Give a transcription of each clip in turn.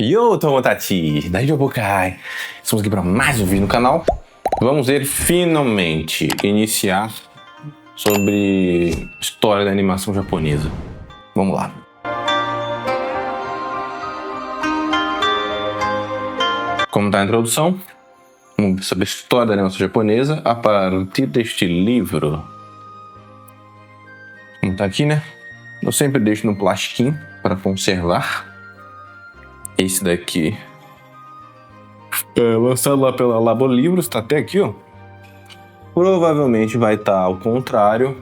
Yo, Tomotati, da Jobokai. Estamos aqui para mais um vídeo no canal. Vamos ver finalmente iniciar sobre história da animação japonesa. Vamos lá. Como está a introdução, vamos ver sobre a história da animação japonesa a partir deste livro. Como está aqui, né? Eu sempre deixo no plastiquinho para conservar. Esse daqui é lançado lá pela Labolivros, tá até aqui, ó. Provavelmente vai estar ao contrário.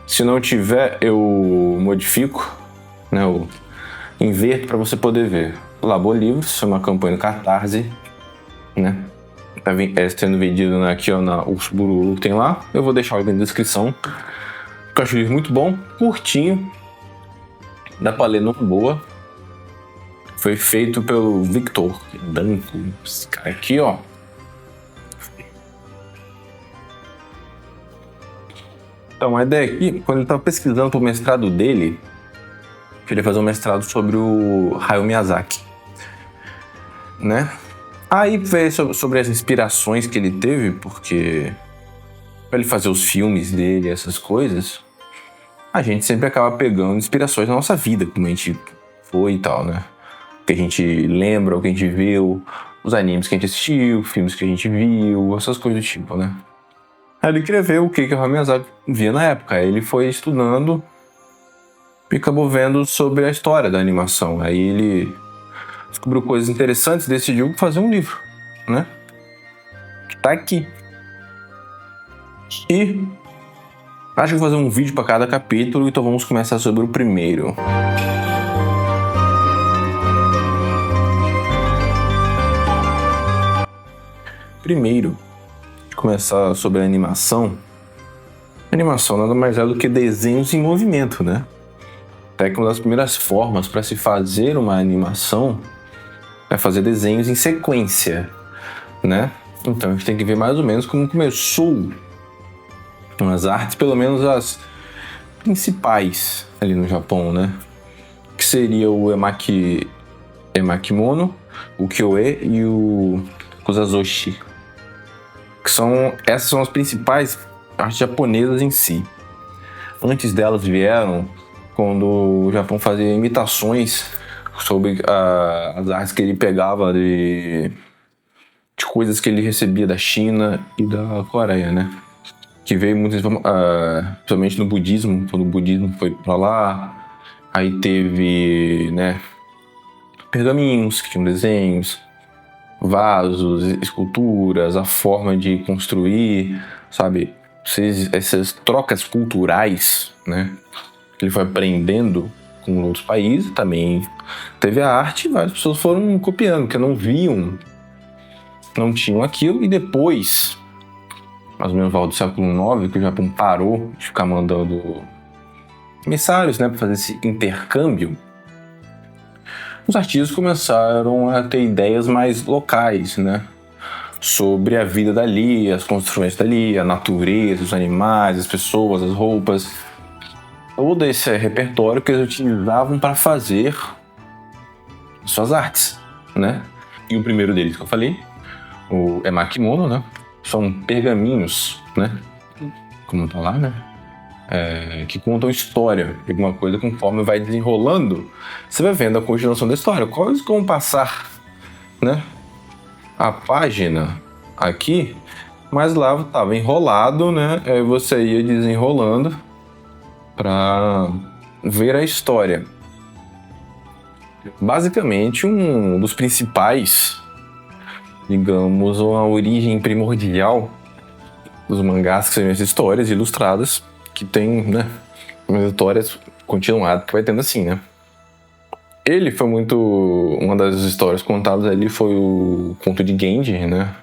Se não tiver, eu modifico, né? Eu inverto para você poder ver. Labolivros, é uma campanha no Catarse, né? Tá sendo vendido aqui, ó, na Urso Bururu que tem lá. Eu vou deixar o link na descrição. Eu acho o livro muito bom, curtinho, dá pra ler numa boa. Foi feito pelo Victor Danko, esse cara aqui, ó. Então, a ideia aqui, quando ele estava pesquisando pro mestrado dele, que ele ia fazer um mestrado sobre o Hayao Miyazaki, né? Aí veio sobre as inspirações que ele teve, porque para ele fazer os filmes dele, essas coisas, a gente sempre acaba pegando inspirações da nossa vida, como a gente foi e tal, né? Que a gente lembra, o que a gente viu, os animes que a gente assistiu, filmes que a gente viu, essas coisas do tipo, né? Aí ele queria ver o que o Hayao Miyazaki via na época. Aí ele foi estudando e acabou vendo sobre a história da animação. Aí ele descobriu coisas interessantes e decidiu fazer um livro, né? Que tá aqui. E acho que vou fazer um vídeo para cada capítulo, então vamos começar sobre o primeiro. Primeiro, começar sobre a animação. A animação nada mais é do que desenhos em movimento, né? Até que uma das primeiras formas para se fazer uma animação é fazer desenhos em sequência, né? Então a gente tem que ver mais ou menos como começou as artes, pelo menos as principais ali no Japão, né? Que seria o emakimono, o kyoe e o kuzazoshi. Essas são as principais artes japonesas em si. Antes delas vieram quando o Japão fazia imitações sobre as artes que ele pegava de coisas que ele recebia da China e da Coreia, né? Que veio muito, principalmente no budismo, quando o budismo foi pra lá. Aí teve, né, pergaminhos que tinham desenhos, vasos, esculturas, a forma de construir, sabe? Essas trocas culturais, né? Que ele foi aprendendo com outros países. Também teve a arte e várias pessoas foram copiando, porque não viam, não tinham aquilo. E depois, mais ou menos no século IX, que o Japão parou de ficar mandando emissários, né, para fazer esse intercâmbio, os artistas começaram a ter ideias mais locais, né? Sobre a vida dali, as construções dali, a natureza, os animais, as pessoas, as roupas. Todo esse repertório que eles utilizavam para fazer suas artes, né? E o primeiro deles que eu falei, o emakimono, né? São pergaminhos, né? Como tá lá, né? Que contam história de alguma coisa. Conforme vai desenrolando, você vai vendo a continuação da história. Quase como passar, né, a página aqui, mas lá estava enrolado, né? Aí você ia desenrolando para ver a história. Basicamente, um dos principais, digamos, a origem primordial dos mangás, que são essas histórias ilustradas, que tem, né, umas histórias continuadas que vai tendo assim, né? Ele foi uma das histórias contadas ali foi o conto de Genji, né?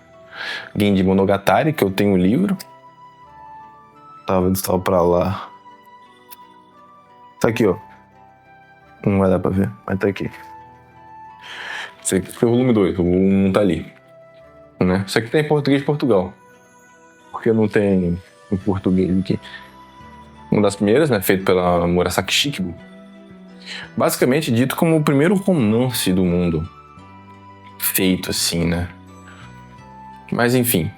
Genji Monogatari, que eu tenho o livro. Estava pra lá. Tá aqui, ó. Não vai dar pra ver, mas tá aqui. Esse aqui foi o volume 2, o volume 1 tá ali, né? Isso aqui tem em português de Portugal, porque não tem em português aqui. Uma das primeiras, né, feito pela Murasaki Shikibu, Basicamente dito como o primeiro romance do mundo. Feito assim, né? Mas enfim.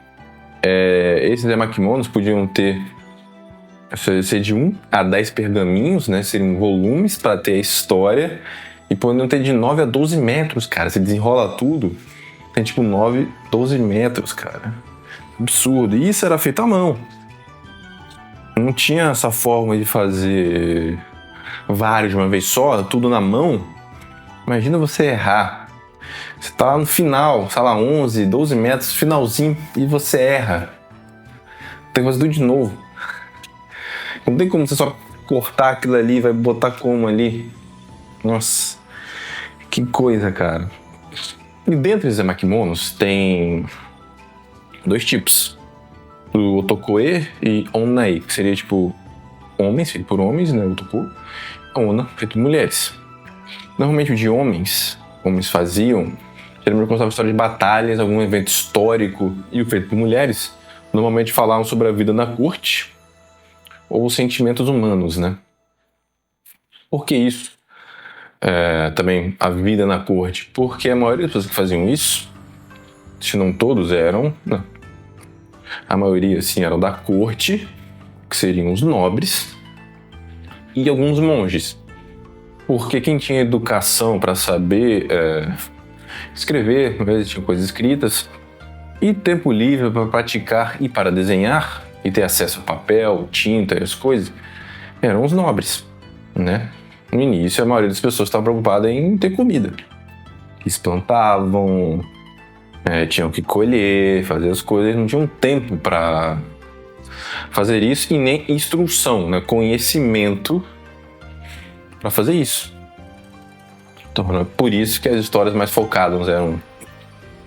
Esses emakimonos podiam ser de 1 a 10 pergaminhos, né? Seriam volumes para ter a história. E poderiam ter de 9 a 12 metros, cara. Você desenrola tudo. Tem tipo 9, 12 metros, cara. Absurdo. E isso era feito à mão. Não tinha essa forma de fazer vários de uma vez só, tudo na mão. Imagina você errar. Você tá lá no final, sei lá, 11, 12 metros, finalzinho, e você erra. Tem que fazer tudo de novo. Não tem como você só cortar aquilo ali e vai botar como ali. Nossa, que coisa, cara. E dentro dos emakimonos tem 2 tipos. O otokoe e onnai, que seria tipo homens, feito por homens, né, otoko. A onna, feito por mulheres. Normalmente o de homens faziam, geralmente contava história de batalhas, algum evento histórico, e o feito por mulheres, normalmente falavam sobre a vida na corte ou os sentimentos humanos, né? Por que isso? Também a vida na corte, porque a maioria das pessoas que faziam isso, se não todos eram, não, a maioria sim eram da corte, que seriam os nobres, e alguns monges. Porque quem tinha educação para saber escrever, às vezes tinha coisas escritas, e tempo livre para praticar e para desenhar, e ter acesso a papel, tinta e as coisas, eram os nobres, né? No início, a maioria das pessoas estava preocupada em ter comida. Eles plantavam, tinham que colher, fazer as coisas, não tinham tempo para fazer isso e nem instrução, né? Conhecimento para fazer isso. Então, é por isso que as histórias mais focadas eram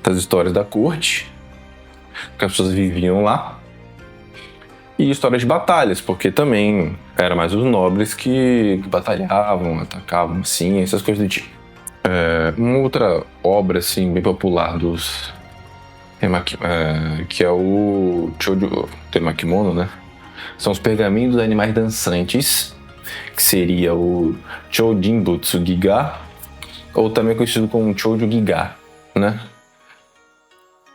das histórias da corte, que as pessoas viviam lá, e histórias de batalhas, porque também era mais os nobres que batalhavam, atacavam, assim, essas coisas do tipo. Uma outra obra, assim, bem popular dos que é o Choujo Emakimono, né? São os pergaminhos dos animais dançantes, que seria o Choujinbutsu Giga, ou também conhecido como Choujo Giga, né?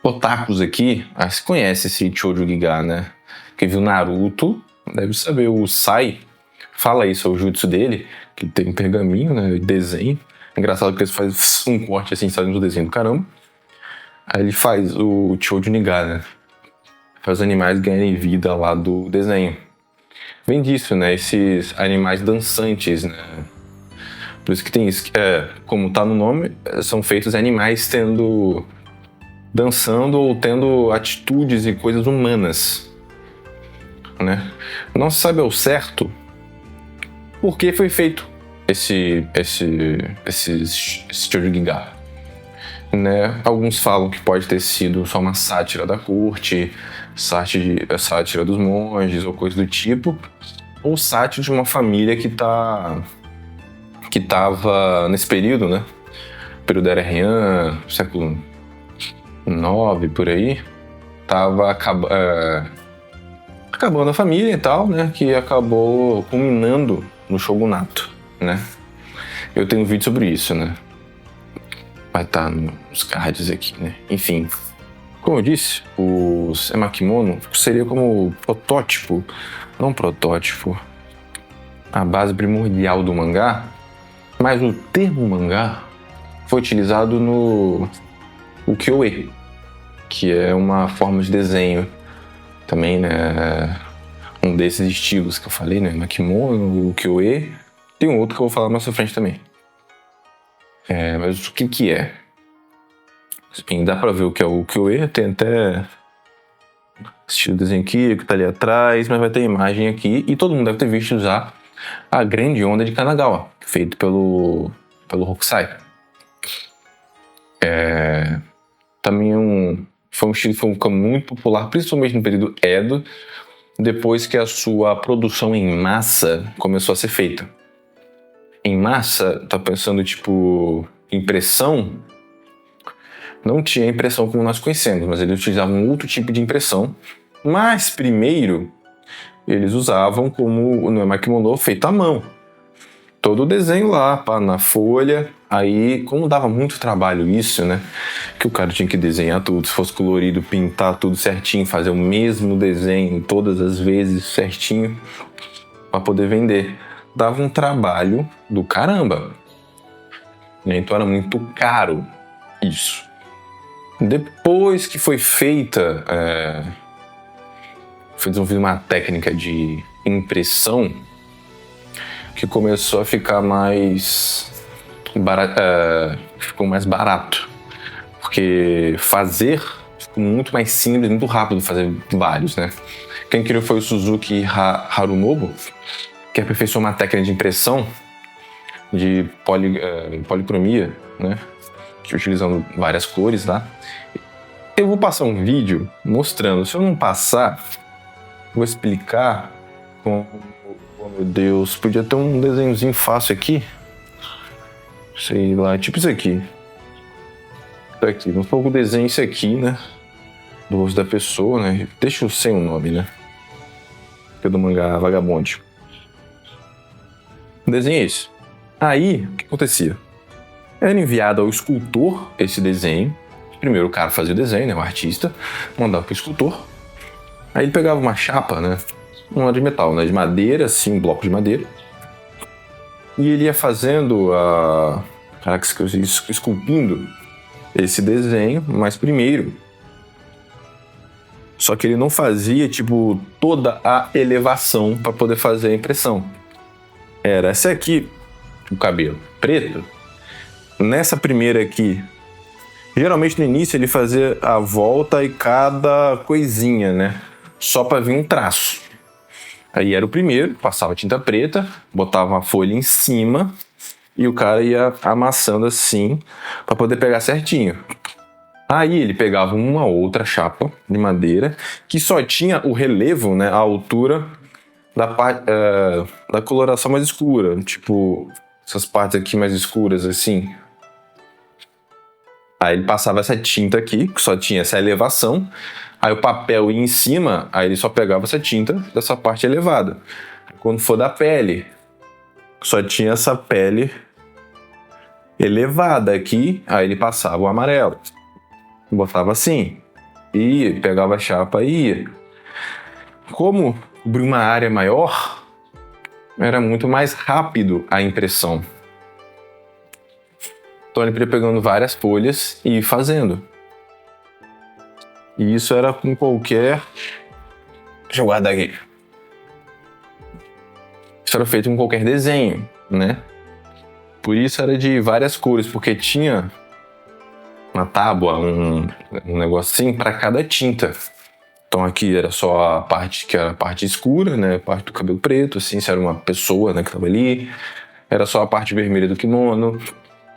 Otakus aqui, se conhece esse Choujo Giga, né? Quem viu Naruto deve saber, o Sai fala isso, é o jutsu dele, que tem um pergaminho, né? Desenho. Engraçado que ele faz um corte assim, sabe, no desenho do caramba. Aí ele faz o Choujo Giga, né? Faz os animais ganharem vida lá do desenho. Vem disso, né? Esses animais dançantes, né? Por isso que tem isso, como tá no nome, são feitos animais dançando ou tendo atitudes e coisas humanas, né? Não se sabe ao certo por que foi feito esse Choujo Giga, né? Alguns falam que pode ter sido só uma sátira da corte, sátira dos monges ou coisa do tipo, ou sátira de uma família que tava nesse período, né? Período era Heian, século 9 por aí, tava acabando a família e tal, né? Que acabou culminando no shogunato, né? Eu tenho um vídeo sobre isso, né? Vai estar nos cards aqui, né? Enfim, como eu disse, os emakimono seria como protótipo, não protótipo, a base primordial do mangá, mas o termo mangá foi utilizado no ukiyo-e, que é uma forma de desenho também, né? Um desses estilos que eu falei, né? Emakimono, ukiyo-e, tem um outro que eu vou falar mais pra frente também. Mas o que é? Bem, dá pra ver o que é o ukiyo-e, tem até estilo desenho aqui, que tá ali atrás, mas vai ter imagem aqui, e todo mundo deve ter visto já a grande onda de Kanagawa, feito pelo Hokusai. Também foi um estilo que foi muito popular, principalmente no período Edo, depois que a sua produção em massa começou a ser feita. Em massa, tá pensando tipo impressão? Não tinha impressão como nós conhecemos, mas eles utilizavam um outro tipo de impressão. Mas primeiro, eles usavam como no emakimono feito à mão. todo o desenho lá, pá, na folha. Aí, como dava muito trabalho isso, né? Que o cara tinha que desenhar tudo, se fosse colorido, pintar tudo certinho, fazer o mesmo desenho todas as vezes certinho para poder vender. Dava um trabalho do caramba. Então era muito caro isso. Depois que foi feita, foi desenvolvida uma técnica de impressão que começou a ficar mais ficou mais barato, porque fazer ficou muito mais simples, muito rápido fazer vários, né? Quem criou foi o Suzuki Harunobu, que aperfeiçoou uma técnica de impressão de policromia, né? Que utilizando várias cores lá. Eu vou passar um vídeo mostrando. Se eu não passar, vou explicar como... Oh, meu Deus, podia ter um desenhozinho fácil aqui. Sei lá, tipo isso aqui. Isso aqui, vamos pôr o desenho isso aqui, né? Do rosto da pessoa, né? Deixa eu sem o nome, né? Que é do mangá Vagabond. O desenho é esse. Aí, o que acontecia? Era enviado ao escultor esse desenho. Primeiro o cara fazia o desenho, né? O artista. Mandava pro escultor. Aí ele pegava uma chapa, né? Não era de metal, né? De madeira, assim, um bloco de madeira. E ele ia fazendo esculpindo esse desenho, mas primeiro. Só que ele não fazia, tipo, toda a elevação para poder fazer a impressão. Era essa aqui, o cabelo preto. Nessa primeira aqui, geralmente no início ele fazia a volta e cada coisinha, né? Só para vir um traço. Aí era o primeiro, passava tinta preta, botava uma folha em cima e o cara ia amassando assim para poder pegar certinho. Aí ele pegava uma outra chapa de madeira que só tinha o relevo, né, a altura da coloração mais escura, tipo essas partes aqui mais escuras assim. Aí ele passava essa tinta aqui, que só tinha essa elevação. Aí o papel ia em cima, aí ele só pegava essa tinta dessa parte elevada. Quando for da pele, só tinha essa pele elevada aqui, aí ele passava o amarelo. Botava assim, ia, pegava a chapa e ia. Como cobrir uma área maior, era muito mais rápido a impressão. Então ele ia pegando várias folhas e ia fazendo. E isso era com qualquer... Deixa eu guardar aqui. Isso era feito com qualquer desenho, né? Por isso era de várias cores, porque tinha uma tábua, um negócio assim para cada tinta. Então aqui era só a parte que era a parte escura, né? A parte do cabelo preto, assim, se era uma pessoa, né, que estava ali. Era só a parte vermelha do kimono.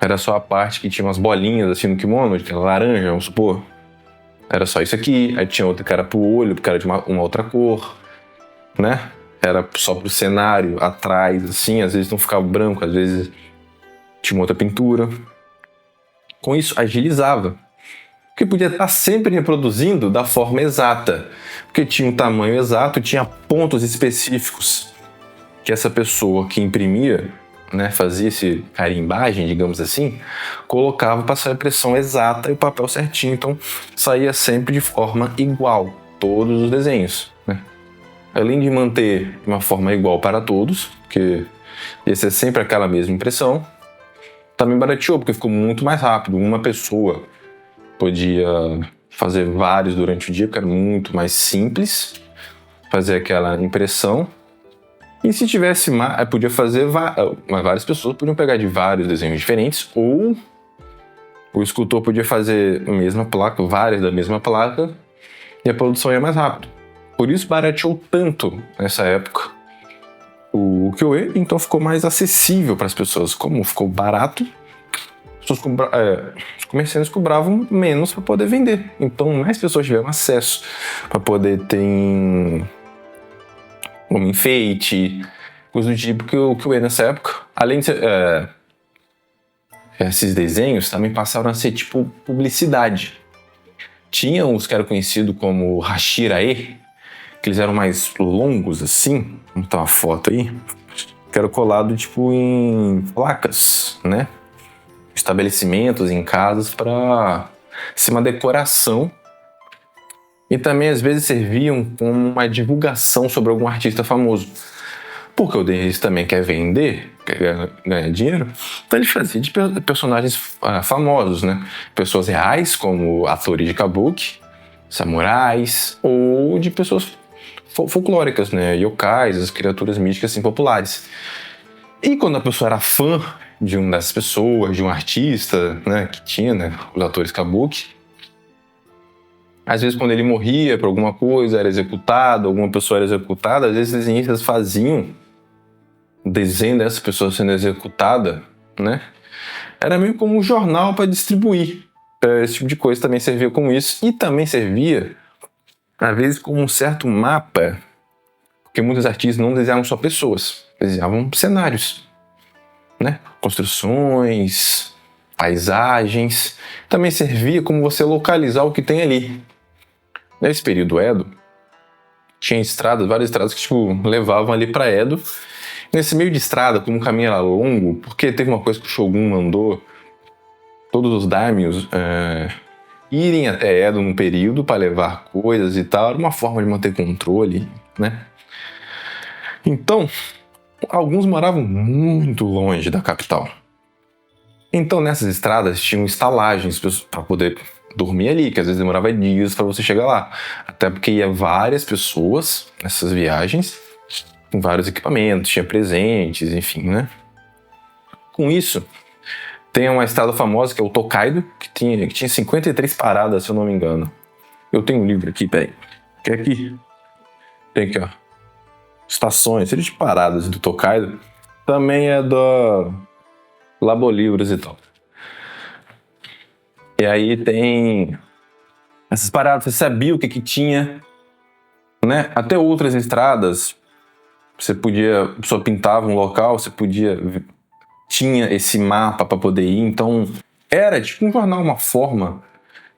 Era só a parte que tinha umas bolinhas assim no kimono, que era laranja, vamos supor. Era só isso aqui. Aí tinha outra que era pro olho, porque era de uma outra cor, né? Era só pro cenário, atrás, assim. Às vezes não ficava branco, às vezes tinha uma outra pintura. Com isso, agilizava. Porque podia estar sempre reproduzindo da forma exata. Porque tinha um tamanho exato, tinha pontos específicos que essa pessoa que imprimia, né, fazia essa carimbagem, digamos assim, colocava para sair a impressão exata e o papel certinho. Então, saía sempre de forma igual, todos os desenhos, né? Além de manter de uma forma igual para todos, porque ia ser sempre aquela mesma impressão, também barateou, porque ficou muito mais rápido. Uma pessoa podia fazer vários durante o dia, porque era muito mais simples fazer aquela impressão. E se tivesse mais, podia fazer várias pessoas podiam pegar de vários desenhos diferentes, ou o escultor podia fazer a mesma placa, várias da mesma placa, e a produção ia mais rápido. Por isso barateou tanto nessa época o ukiyo-e, então ficou mais acessível para as pessoas. Como ficou barato, os comerciantes cobravam menos para poder vender. Então mais pessoas tiveram acesso para poder ter um enfeite, coisa do tipo, que o ukiyo-e nessa época, além de ser, esses desenhos também passaram a ser tipo publicidade. Tinha os que eram conhecidos como hashira-e, que eles eram mais longos assim. Vamos botar uma foto aí. que era colado tipo em placas, né? Estabelecimentos, em casas, para ser uma decoração. E também às vezes serviam como uma divulgação sobre algum artista famoso. Porque o desenhista também quer vender, quer ganhar dinheiro, então ele fazia de personagens famosos, né? Pessoas reais, como atores de kabuki, samurais, ou de pessoas folclóricas, né? Yokais, as criaturas místicas assim, populares. E quando a pessoa era fã de uma dessas pessoas, de um artista, né, que tinha, né, os atores kabuki, às vezes quando ele morria por alguma coisa, era executado, alguma pessoa era executada, às vezes os desenhistas faziam o desenho dessa pessoa sendo executada, né? Era meio como um jornal para distribuir. Esse tipo de coisa também servia como isso. E também servia, às vezes, como um certo mapa, porque muitos artistas não desenhavam só pessoas, desenhavam cenários, né? Construções, paisagens. Também servia como você localizar o que tem ali. Nesse período Edo, tinha estradas, várias estradas que tipo, levavam ali para Edo. Nesse meio de estrada, como o caminho era longo, porque teve uma coisa que o Shogun mandou todos os daimyos irem até Edo num período para levar coisas e tal, era uma forma de manter controle, né? Então, alguns moravam muito longe da capital. Então, nessas estradas tinham estalagens para poder dormir ali, que às vezes demorava dias para você chegar lá. Até porque ia várias pessoas nessas viagens, com vários equipamentos, tinha presentes, enfim, né? Com isso, tem uma estrada famosa que é o Tokaido, que tinha 53 paradas, se eu não me engano. Eu tenho um livro aqui, peraí. Que é aqui. Tem aqui, ó. Estações, seria de paradas do Tokaido. Também é do Labolivros e tal. E aí tem essas paradas, você sabia o que tinha, né? Até outras estradas, você podia, a pessoa pintava um local, você podia, tinha esse mapa para poder ir, então era tipo um jornal, uma forma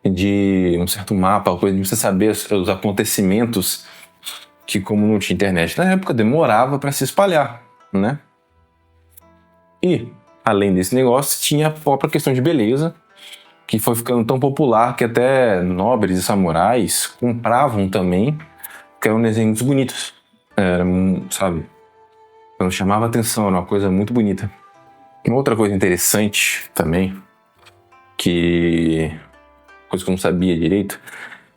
de um certo mapa, uma coisa de você saber os acontecimentos que, como não tinha internet na época, demorava para se espalhar, né? E, além desse negócio, tinha a própria questão de beleza, que foi ficando tão popular que até nobres e samurais compravam também, porque eram desenhos bonitos. Era, sabe? Então chamava atenção, era uma coisa muito bonita. Uma outra coisa interessante também, coisa que eu não sabia direito,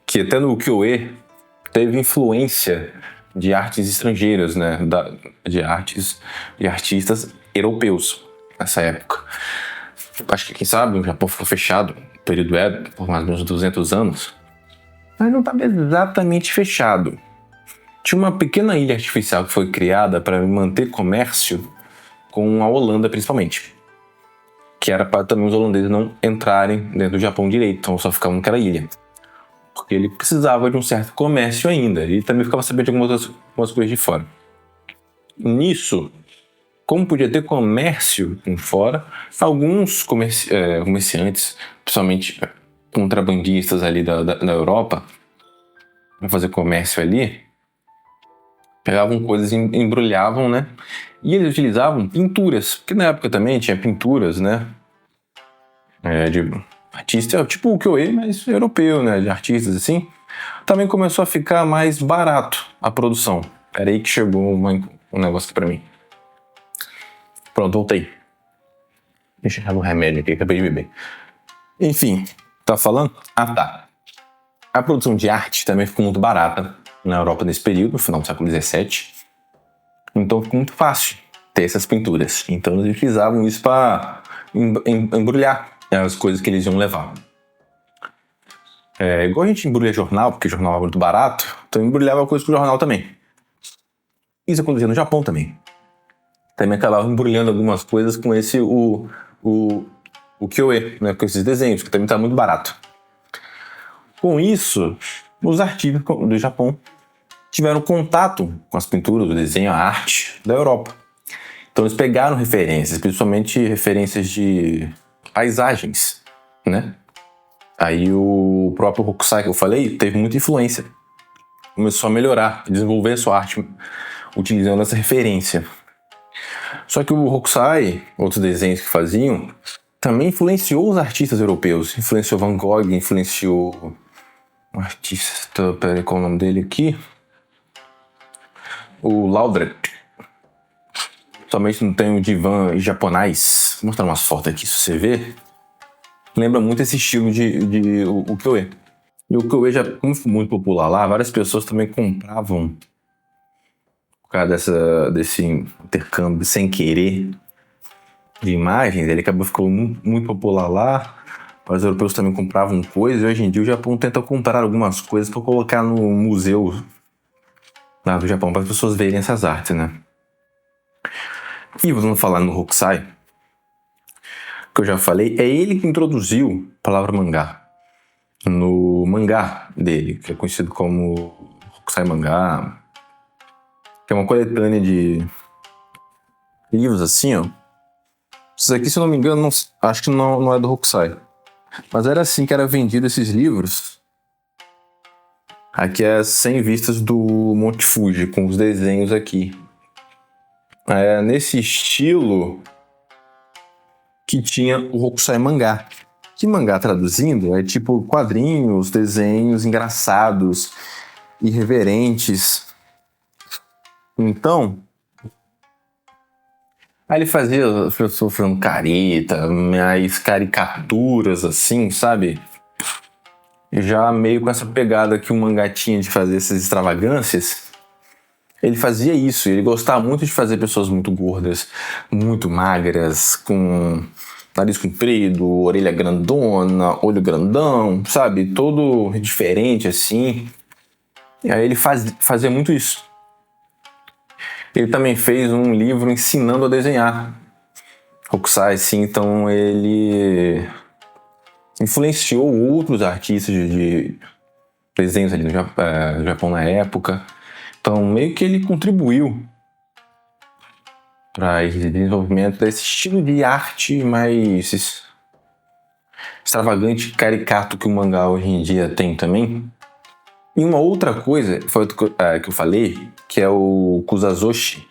que até no ukiyo-e teve influência de artes estrangeiras, né? De artistas europeus nessa época. Acho que, quem sabe, o Japão ficou fechado no período Edo por mais ou menos 200 anos, mas não estava exatamente fechado. Tinha uma pequena ilha artificial que foi criada para manter comércio com a Holanda, principalmente, que era para também os holandeses não entrarem dentro do Japão direito, então só ficavam naquela ilha, porque ele precisava de um certo comércio ainda, e também ficava sabendo de algumas coisas de fora. Nisso, como podia ter comércio em fora, alguns comerciantes, principalmente contrabandistas ali da Europa, para fazer comércio ali, pegavam coisas e embrulhavam, né? E eles utilizavam pinturas, porque na época também tinha pinturas, né? De artista, tipo o ukiyo-e, mas europeu, né? De artistas assim. Também começou a ficar mais barato a produção. Era aí que chegou um negócio aqui pra mim. Pronto, voltei. Deixa eu achar um remédio aqui, acabei de beber. Enfim, tá falando? Ah, tá. A produção de arte também ficou muito barata na Europa nesse período, no final do século XVII. Então ficou muito fácil ter essas pinturas. Então eles utilizavam isso para embrulhar as coisas que eles iam levar. Igual a gente embrulha jornal, porque jornal era muito barato, então embrulhava coisa com o jornal também. Isso acontecia no Japão também. Também acabava embrulhando algumas coisas com o ukiyo-e, né, com esses desenhos, que também estava muito barato. Com isso, os artistas do Japão tiveram contato com as pinturas, o desenho, a arte da Europa. Então eles pegaram referências, principalmente referências de paisagens, né? Aí o próprio Hokusai que eu falei teve muita influência. Começou a melhorar, a desenvolver a sua arte utilizando essa referência. Só que o Hokusai, outros desenhos que faziam, também influenciou os artistas europeus. Influenciou Van Gogh, influenciou um artista, peraí, qual é o nome dele aqui? O Laudrup. Somente não tem o divã japonês. Vou mostrar umas fotos aqui, se você ver. Lembra muito esse estilo de ukiyo-e. E o ukiyo-e já, como foi muito popular lá, várias pessoas também compravam por causa desse intercâmbio sem querer de imagens. Ele acabou ficando muito popular lá. Os europeus também compravam coisas. E hoje em dia o Japão tenta comprar algumas coisas para colocar no museu lá do Japão, para as pessoas verem essas artes, né? E vamos falar no Hokusai, que eu já falei, é ele que introduziu a palavra mangá no mangá dele, que é conhecido como Hokusai Mangá, que é uma coletânea de livros assim, ó. Isso aqui, se eu não me engano, acho que não é do Hokusai, mas era assim que era vendido esses livros. Aqui é 100 vistas do Monte Fuji, com os desenhos aqui. É nesse estilo que tinha o Hokusai Mangá. Que mangá, traduzindo, é tipo quadrinhos, desenhos engraçados, irreverentes. Então, aí ele fazia as pessoas fazendo careta, mais caricaturas assim, sabe? Já meio com essa pegada que o mangá tinha de fazer essas extravagâncias. Ele fazia isso, ele gostava muito de fazer pessoas muito gordas, muito magras, com nariz comprido, orelha grandona, olho grandão, sabe? Todo diferente assim. E aí ele fazia muito isso. Ele também fez um livro ensinando a desenhar Hokusai, assim, então ele influenciou outros artistas de desenhos ali no Japão na época. Então, meio que ele contribuiu para o desenvolvimento desse estilo de arte mais extravagante, caricato que o mangá hoje em dia tem também. E uma outra coisa foi que eu falei, que é o Kusazoshi,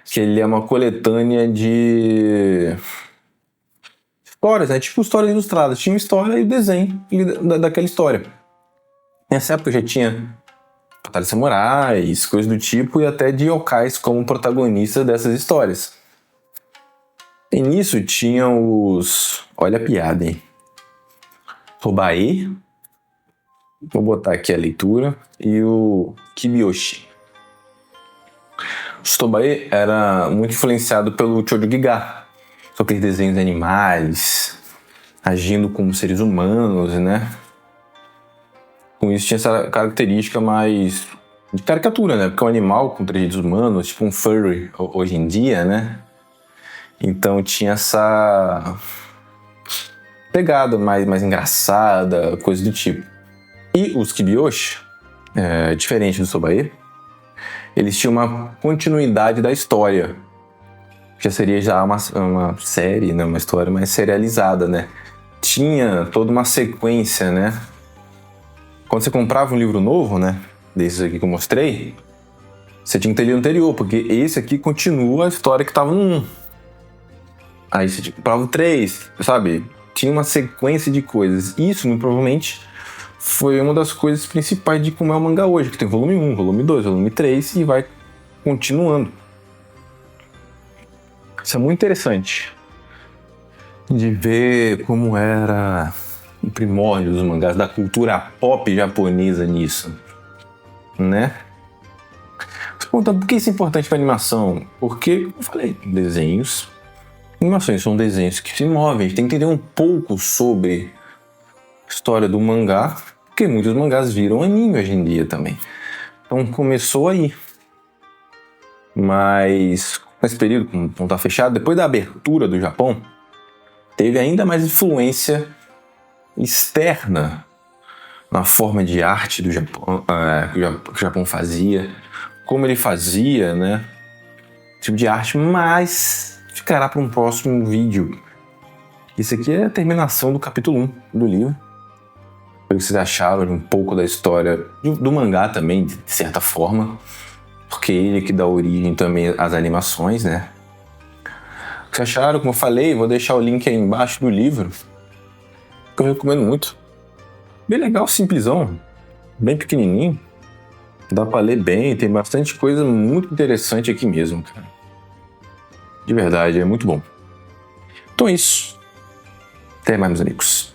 que ele é uma coletânea de histórias, né? Tipo histórias ilustradas. Tinha uma história e o desenho daquela história. Nessa época já tinha batalhas samurais, coisas do tipo, e até de yokais como protagonistas dessas histórias. E nisso tinha os... Olha a piada, hein? Tobae, vou botar aqui a leitura, e o Kibiyoshi. O Tobae era muito influenciado pelo Chojo Giga, só aqueles desenhos de animais agindo como seres humanos, né? Com isso tinha essa característica mais de caricatura, né? Porque é um animal com trejeitos humanos, tipo um furry hoje em dia, né? Então tinha essa pegada mais engraçada, coisa do tipo. E os Kibiyoshi, diferente do Sobae, eles tinham uma continuidade da história. Já seria uma série, né? Uma história mais serializada, né? Tinha toda uma sequência, né? Quando você comprava um livro novo, né, desses aqui que eu mostrei, você tinha que ter lido o anterior, porque esse aqui continua a história que estava no 1. Aí você comprava o 3, sabe? Tinha uma sequência de coisas. Isso, muito provavelmente, foi uma das coisas principais de como é o mangá hoje, que tem volume 1, volume 2, volume 3 e vai continuando. Isso é muito interessante de ver como era o primórdio dos mangás, da cultura pop japonesa nisso, né? Você pergunta, por que isso é importante para animação? Porque, como eu falei, desenhos, animações são desenhos que se movem, a gente tem que entender um pouco sobre a história do mangá, porque muitos mangás viram anime hoje em dia também. Então começou aí. Mas nesse período, como não está fechado, depois da abertura do Japão, teve ainda mais influência externa na forma de arte do Japão, que o Japão fazia, como ele fazia, né? Tipo de arte, mas ficará para um próximo vídeo. Isso aqui é a terminação do capítulo 1 do livro. O que vocês acharam de um pouco da história do mangá também, de certa forma. porque ele que dá origem também às animações, né? O que vocês acharam? Como eu falei, vou deixar o link aí embaixo do livro, que eu recomendo muito. Bem legal, simplesão, bem pequenininho. Dá pra ler bem, tem bastante coisa muito interessante aqui mesmo, cara. De verdade, é muito bom. Então é isso. Até mais, meus amigos.